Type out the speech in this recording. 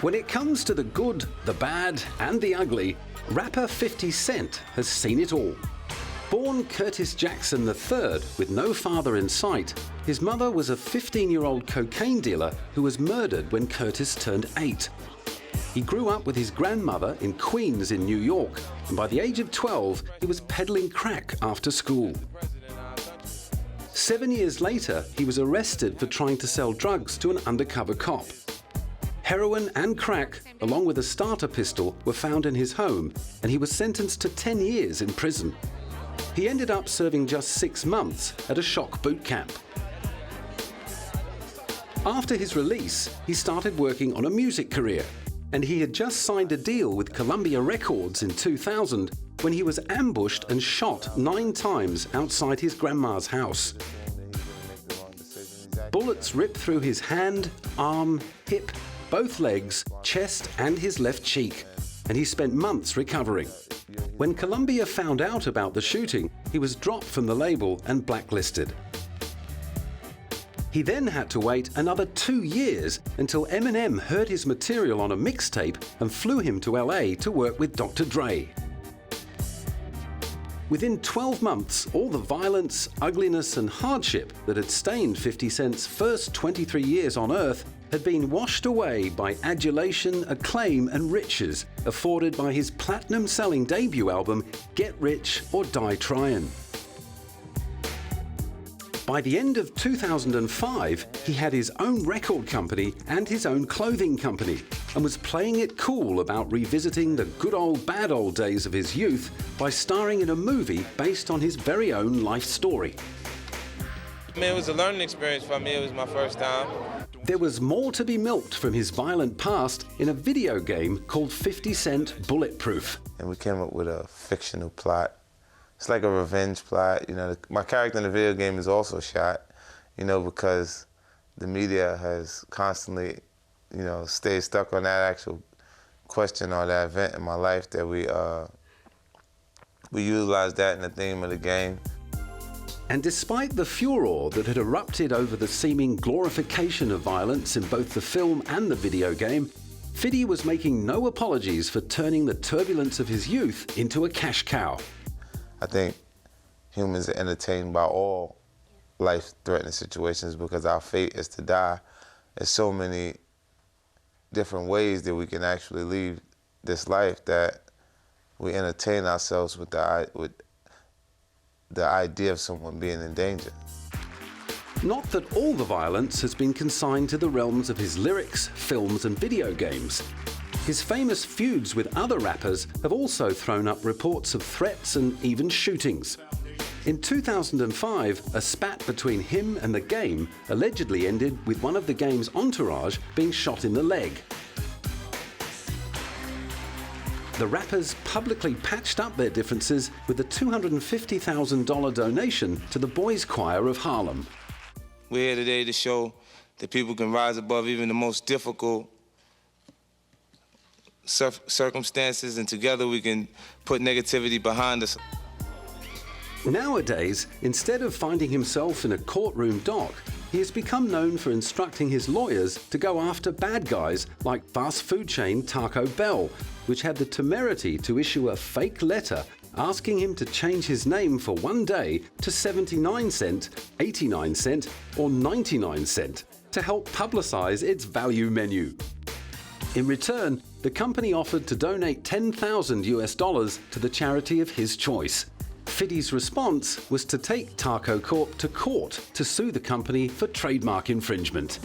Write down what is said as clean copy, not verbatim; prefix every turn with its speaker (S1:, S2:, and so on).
S1: When it comes to the good, the bad, and the ugly, rapper 50 Cent has seen it all. Born Curtis Jackson III with no father in sight, his mother was a 15-year-old cocaine dealer who was murdered when Curtis turned 8. He grew up with his grandmother in Queens in New York, and by the age of 12, he was peddling crack after school. 7 years later, he was arrested for trying to sell drugs to an undercover cop. Heroin and crack, along with a starter pistol, were found in his home, and he was sentenced to 10 years in prison. He ended up serving just 6 months at a shock boot camp. After his release, he started working on a music career, and he had just signed a deal with Columbia Records in 2000 when he was ambushed and shot 9 times outside his grandma's house. Bullets ripped through his hand, arm, hip, both legs, chest, and his left cheek, and he spent months recovering. When Columbia found out about the shooting, he was dropped from the label and blacklisted. He then had to wait another 2 years until Eminem heard his material on a mixtape and flew him to LA to work with Dr. Dre. Within 12 months, all the violence, ugliness, and hardship that had stained 50 Cent's first 23 years on Earth had been washed away by adulation, acclaim, and riches afforded by his platinum-selling debut album, Get Rich or Die Tryin'. By the end of 2005, he had his own record company and his own clothing company, and was playing it cool about revisiting the good old bad old days of his youth by starring in a movie based on his very own life story.
S2: I mean, it was a learning experience for me. It was my first time.
S1: There was more to be milked from his violent past in a video game called 50 Cent Bulletproof.
S3: And we came up with a fictional plot. It's like a revenge plot. You know, my character in the video game is also shot, you know, because the media has constantly, you know, stayed stuck on that actual question or that event in my life that we utilized that in the theme of the game.
S1: And despite the furor that had erupted over the seeming glorification of violence in both the film and the video game, 50 was making no apologies for turning the turbulence of his youth into a cash cow.
S3: I think humans are entertained by all life-threatening situations because our fate is to die. There's so many different ways that we can actually leave this life that we entertain ourselves with the idea of someone being in danger.
S1: Not that all the violence has been consigned to the realms of his lyrics, films, and video games. His famous feuds with other rappers have also thrown up reports of threats and even shootings. In 2005, a spat between him and the game allegedly ended with one of the game's entourage being shot in the leg. The rappers publicly patched up their differences with a $250,000 donation to the Boys Choir of Harlem.
S2: We're here today to show that people can rise above even the most difficult circumstances, and together we can put negativity behind us.
S1: Nowadays, instead of finding himself in a courtroom dock, he has become known for instructing his lawyers to go after bad guys like fast food chain Taco Bell, which had the temerity to issue a fake letter asking him to change his name for one day to 79 cent, 89 cent, or 99 cent to help publicize its value menu. In return, the company offered to donate $10,000 to the charity of his choice. 50's response was to take Taco Corp to court to sue the company for trademark infringement.